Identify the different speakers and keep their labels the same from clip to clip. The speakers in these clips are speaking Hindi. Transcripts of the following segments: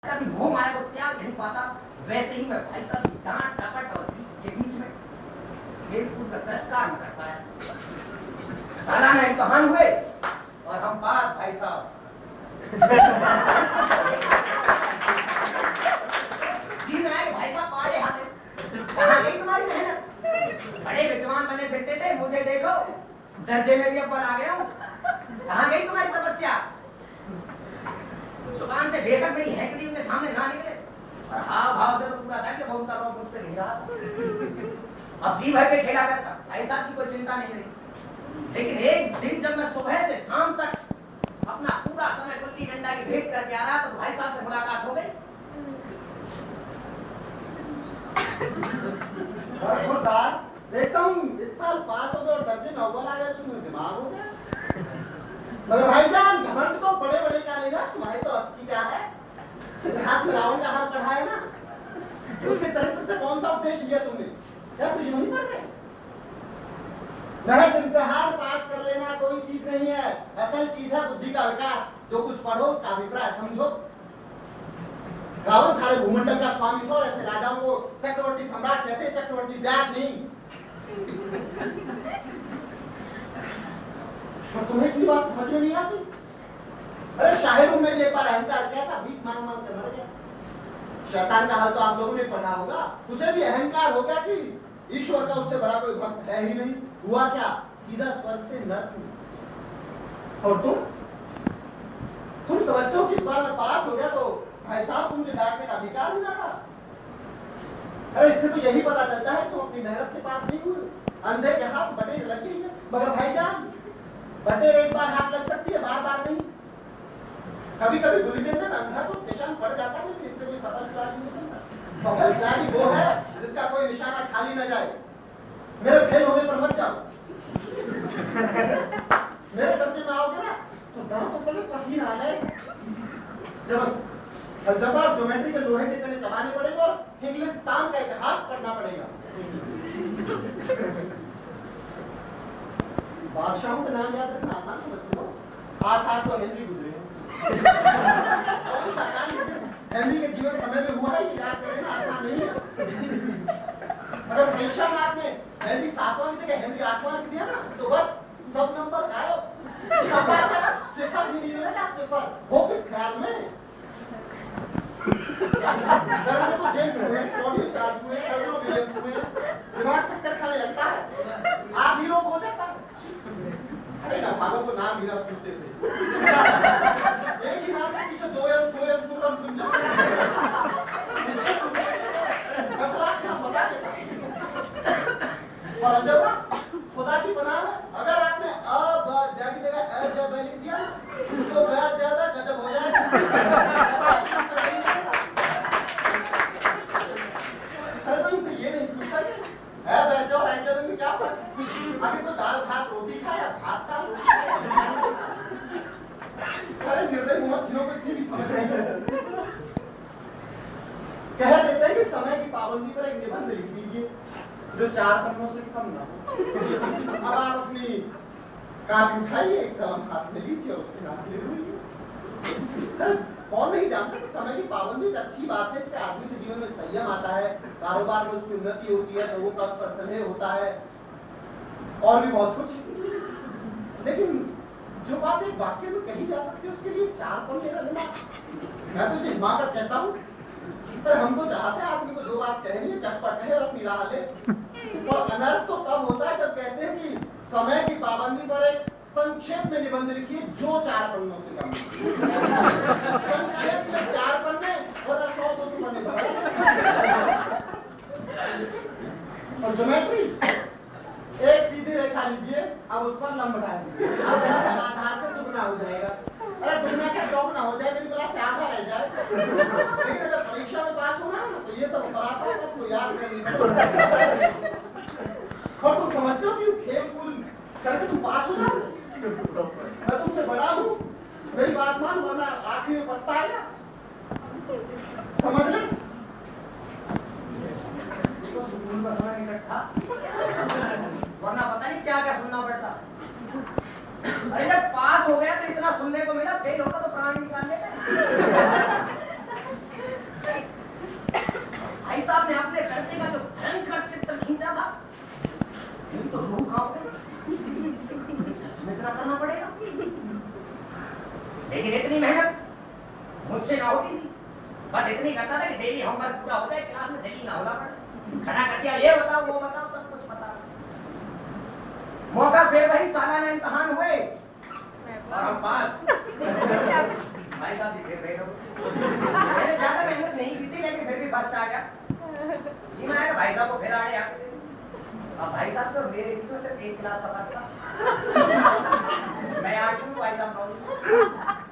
Speaker 1: कभी मोह माया को त्याग नहीं पाता, वैसे ही मैं भाई साहब की डांट डपट और के बीच में खेल कूद का तिरस्कार न कर पाया। सालाना इम्तिहान हुए और हम पास भाई साहब। जी मैं भाई साहब पाड़े हाथे। कहाँ गई तुम्हारी मेहनत? बड़े विद्वान बने फिरते थे, मुझे देखो दर्जे में भी अव्वल आ गया हूँ। कहाँ गई तुम्हारी तपस्या? जुबान से बेशक मेरी हैंकड़ी उनके सामने ना निकले और हाव भाव से तो पूरा था कि बहुत करो मुझ पे नहीं रहा। अब जी भर के खेला करता, भाई साहब की कोई चिंता नहीं रही। लेकिन एक दिन जब मैं सुबह से शाम तक अपना पूरा समय गुल्ली डंडा की भेंट करके आ रहा तो भाई साहब से मुलाकात हो गई।
Speaker 2: देखता हूँ इस साल पास हो गए और दर्जे में अव्वल आ गए, तुम्हें दिमाग हो गया। मगर भाईजान घमंड तो बड़े बड़े का नहीं ना, तुम्हारी तो अस्थि क्या है? इतिहास में रावण का हाल पढ़ा है ना, उसके चरित्र से कौन सा उपदेश लिया तुमने? क्या तुझे नहीं पढ़ रहे? महज इम्तिहान पास कर लेना कोई चीज नहीं है, असल चीज है बुद्धि का विकास। जो कुछ पढ़ो उसका अभिप्राय समझो। रावण सारे भूमंडल का स्वामी था और ऐसे राजाओं को चक्रवर्ती सम्राट कहते, चक्रवर्ती ब्याज नहीं। और तुम्हें इतनी बात समझ में नहीं आती? अरे शाहिरों में भी एक बार अहंकार किया था, भीख मांग मांग कर मर गया। शैतान का हाल तो आप लोगों ने पढ़ा होगा। उसे भी अहंकार हो गया कि ईश्वर का उससे बड़ा कोई भक्त है ही नहीं। हुआ क्या? सीधा स्वर्ग से नर्क में। और तुम समझते हो कि इस बार मैं पास हो गया तो भाई साहब तुमसे डांटने का अधिकार ही ना था? अरे इससे तो यही पता चलता है तुम अपनी मेहनत से पास नहीं हुए। अंधे के हाथ बटेर लग गई है। मगर भाईजान बटेर एक बार हाथ लग सकती है, बार बार नहीं। कभी कभी गुल्ली डंडा में अंधा तो निशान पड़ जाता है, लेकिन इससे कोई सफल खिलाड़ी नहीं बनता। सफल खिलाड़ी वो है जिसका कोई निशाना खाली न जाए। मेरे फेल होने पर मत जाओ। मेरे दर्जे में आओगे ना तो दांत तो पहले पसीना आ जाए। जब और ज्योमेट्री के लोहे के तने चबाने पड़ेगा और इंग्लिस्तान का इतिहास पढ़ना पड़ेगा। बादशाहों का नाम याद रखना आसान समझते हो। 8 तो हेनरी गुजरे। हेनरी के जीवन समय में हुआ है, याद करना आसान नहीं है। अगर परीक्षा में आपने हेनरी 7वां की जगह हेनरी 8वां लिख दिया ना तो बस सब नंबर गायब। सिफर भी नहीं मिलेगा, सिफर। वो किस ख्याल में? तो जेम्स हुए, टॉनी चार्ल्स हुए, सर्जियो विलियम्स हुए, दिमाग चक्कर खाने लगता है। आप हीरो हो जाता है। अरे ना भागों को नाम ही ना पूछते थे। एक ही नाम के पीछे 2M, सोएम, चूरम, कुंजम। असला क्या बता देता। और जब खुदा की बना है, अगर आपने अ ब ज की जगह अ ज ब लिख दिया तो ब ज ब गजब हो जाएगा। अरे तो इनसे ये नहीं पूछता कि है वैसे और ऐसे में क्या फर्क? अभी तो दाल भात रोटी खाया, भात दाल। अरे निर्दय मोहम्मद जिन्हों को इतनी भी समझ नहीं। कह देते हैं कि समय की पाबंदी पर एक निबंध लिख दीजिए जो 4 पन्नों से कम ना हो। अब आप अपनी कापी उठाइए, कलम हाथ में लीजिए और उसके नाम लिख लीजिए। कौन नहीं जानता कि समय की पाबंदी एक अच्छी बात है। इससे आदमी के जीवन में संयम आता है, कारोबार में उसकी उन्नति होती है, लोगों का उस पर स्नेह होता है और भी बहुत कुछ। लेकिन जो बात एक वाक्य में कही जा सकती है उसके लिए 4 पन्ने रखना, मैं तो इसे हिमाकत कहता हूँ। पर हम तो चाहते हैं आदमी को जो बात कहनी है चटपट कहे और अपनी राह ले। और अनर्थ तो तब होता है जब कहते हैं कि समय की पाबंदी पर एक संक्षेप में निबंध लिखिए जो 4 पन्नों से कम। संक्षेप में 4 पन्ने और 100-200 पन्ने। और ज्योमेट्री एक सीधी रेखा लीजिए, अब उस पर लंब डाल दीजिए। अब आधार से दुगना हो जाएगा। अरे दुगना क्या चौगुना हो जाए, मेरी क्लास से आधा रह जाए। लेकिन अगर परीक्षा में पास होना है ना तो ये सब खराब है, सबको याद करनी पड़ेगी। और तुम समझते हो कि खेल कूद करके तुम पास हो जाओगे? मैं तुमसे बड़ा हूँ, मेरी बात मान, वरना आखिरी में पछताएगा। समझ ले?
Speaker 1: तो स्कूल का समय इकट्ठा, वरना पता नहीं क्या क्या सुनना पड़ता। अरे जब पास हो गया तो इतना सुनने को मिला, फेल होगा तो प्राण निकाल लेते। साहब ने अपने लड़के का जो भयंकर चित्र खींचा था, ये तो रूह कांप गई। सच में इतना करना पड़ेगा? लेकिन इतनी मेहनत मुझसे ना होती थी। बस इतनी करता था कि डेली होमवर्क पूरा हो जाए, क्लास में डेली ना होला पड़े। खड़ा कर दिया, ये बताओ वो बताओ, सब कुछ बता। मौका फिर वही सालाना इम्तिहान हुए और हम पास। भाई साहब जी फेल हो। मैंने ज्यादा मेहनत नहीं की थी, लेकिन फिर भी फर्स्ट आ गया। जी मैं भाई साहब को फिर आड़े आके दे। अब भाई साहब तो मेरे बीच में सिर्फ एक क्लास का फर्क था। मैं 8वीं में, भाई साहब 9वीं।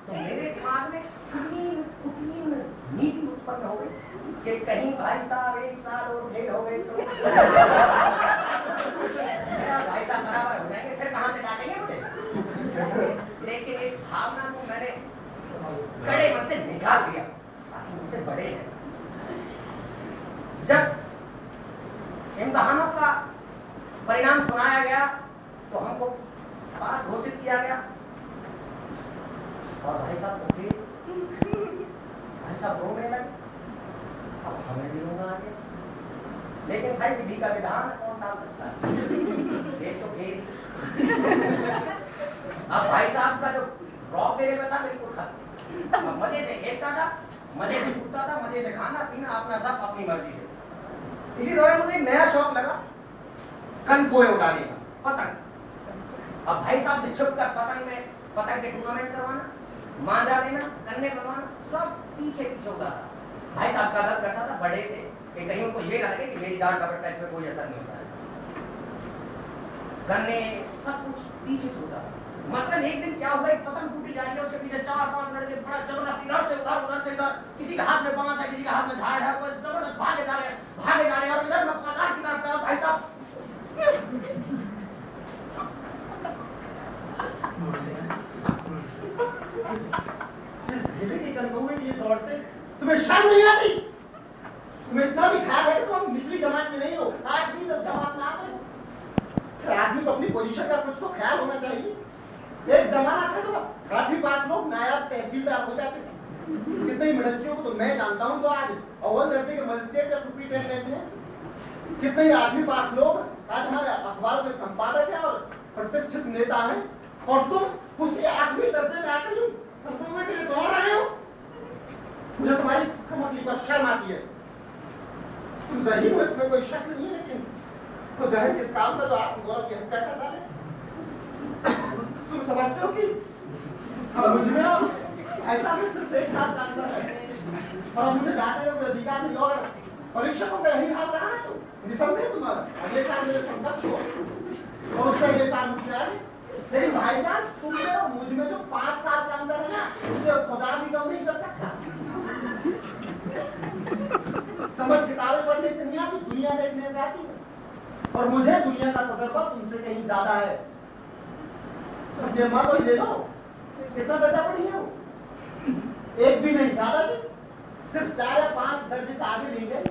Speaker 1: तो मेरे दिमाग में कुटीन नीति उत्पन्न हो गई कि कहीं भाई साहब 1 साल और फेल हो गए तो भाई साहब बराबर हो जाएंगे, फिर कहां से डांटेंगे मुझे। लेकिन इस भावना को मैंने कड़े मन से निकाल दिया, बाकी मुझसे बड़े हैं। जब इम्तिहानों का परिणाम सुनाया गया तो हमको पास घोषित किया गया और भाई साहब को फिर भाई साहब रोने लगे। अब हमें भी रोना आ गया, लेकिन भाई विधि का विधान कौन टाल सकता है? ये तो फिर अब भाई साहब का जो रॉक मेरे में था बिल्कुल खत्म। अब मजे से खेलता था, मजे से कूदता था, मजे से खाना पीना, अपना सब अपनी मर्जी से। इसी दौरान मुझे एक नया शौक लगा, कनकोए उड़ाने का, पतंग। अब भाई साहब से छुप कर पतंग के टूर्नामेंट करवाना, मांझा देना, कन्ने बनवाना, सब पीछे पीछे होता था। भाई साहब का दर्द करता था, बड़े थे कि कहीं उनको ये ना लगे कि मेरी डांट डपट का इसमें कोई असर नहीं होता है। कन्ने सब कुछ पीछे से होता था। मसलन एक दिन क्या हुआ, एक पतंग टूटी जा रही है, उसके पीछे 4-5 लड़के बड़ा जबरदस्ती इधर से उधर, किसी के हाथ में बांस है, किसी के हाथ में झाड़ है, कोई जबरदस्त भागे जा रहे हैं और इधर मक्कादार की तरफ भाई साहब
Speaker 2: दौड़ते। तुम्हें शर्म नहीं आती? तुम्हें इतना भी ख्याल है कि तुम निचली जमात में नहीं हो, 8वीं जमात में आते हो। आदमी को अपनी पोजीशन का कुछ तो ख्याल होना चाहिए। एक जमाना था तो 8वीं पास लोग नायब तहसीलदार हो जाते थे। कितने मिडलचियों को तो मैं जानता हूँ जो आज अव्वल दर्जे के मजिस्ट्रेट या सुप्रिंटेंडेंट हैं। कितने 8वीं पास लोग आज हमारे अखबारों के संपादक हैं और प्रतिष्ठित नेता हैं, और तुम उसी 8वीं दर्जे में आकर के लिए दौड़ रहे हो। मुझे तुम्हारी कमजोरी पर शर्म आती है। तुम ज़हीन हो, इसमें कोई शक नहीं है, लेकिन तो ज़हन किस काम का जो आप गौरव की हत्या कर डाले। तुम समझते हो कि मुझमें और ऐसा भी सिर्फ एक साथ का अंतर है, और मुझे डांटने का कोई अधिकार नहीं। और परीक्षकों का यही हाल रहा है तो निसंदेह तुम अगले साल मेरे समकक्ष हो और उससे अगले साल मुझसे आए। लेकिन भाईजान तुमने और मुझ में जो 5 साल का अंतर है ना, उसे खुदा भी कम नहीं कर सकता। समझ किताबें पढ़ने से नहीं आती, दुनिया देखने से आती है, और मुझे दुनिया का तजर्बा तुमसे कहीं ज्यादा है। अपने माँ को ही ले लो, कितना दर्जा पढ़ी है वो? एक भी नहीं, दादाजी सिर्फ 4 या 5 दर्जे से आगे नहीं गए,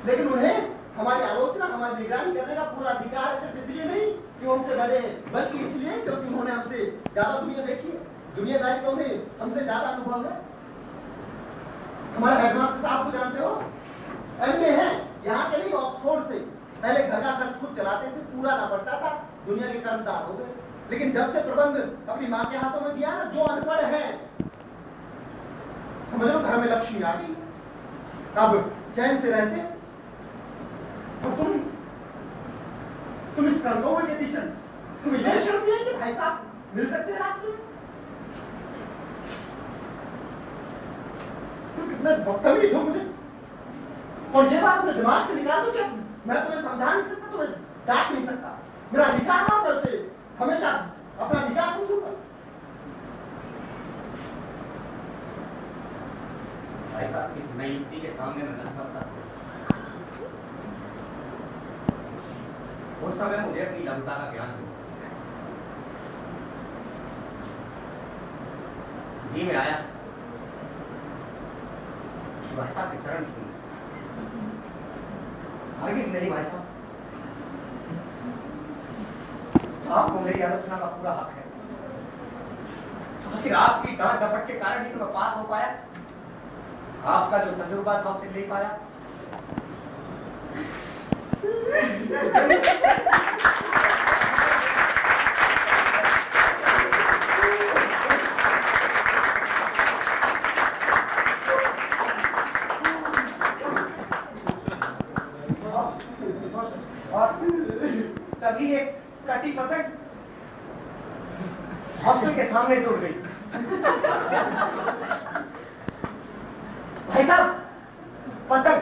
Speaker 2: लेकिन उन्हें हमारी आलोचना, हमारी निगरानी करने का पूरा अधिकार है। सिर्फ इसलिए नहीं कि वो हमसे बड़े हैं, बल्कि इसलिए क्योंकि उन्होंने हमसे ज्यादा दुनिया देखी है, दुनियादारी को उन्हें हमसे ज्यादा अनुभव है। हमारे हेडमास्टर साहब को जानते हो, MA है, यहाँ के नहीं ऑक्सफोर्ड से। पहले घर का खर्च खुद चलाते थे, पूरा ना पड़ता था, दुनिया के कर्जदार हो गए। लेकिन जब से प्रबंध अपनी माँ के हाथों में दिया ना, जो अनपढ़ है समझ लो घर में लक्ष्मी आ गई, अब चैन से रहते। और तुम इस करतों के पीछे तुम्हें यह शर्म नहीं है कि भाई साहब मिल सकते हैं रास्ते में? तुम कितने बदतमीज हो मुझे, और ये बात अपने दिमाग से निकाल दो कि मैं तुम्हें समझा नहीं सकता, तुम्हें डांट नहीं सकता। मेरा अधिकार ना हो से हमेशा अपना अधिकार समझूंगा।
Speaker 1: भाई साहब इस नई युक्ति के सामने मैं नहीं फंसता। उस समय मुझे अपनी लघुता का ज्ञान हुआ। जी में आया भाई साहब के चरण छूने, हरगिज़ नहीं भाई साहब, आपको मेरी आलोचना का पूरा हक है। आखिर आपकी डांट डपट के कारण ही तो मैं पास हो पाया, आपका जो तजुर्बा था उसे ले पाया। और तभी एक कटी पतंग हॉस्टल के सामने से उड़ गई। भाई साहब, पतंग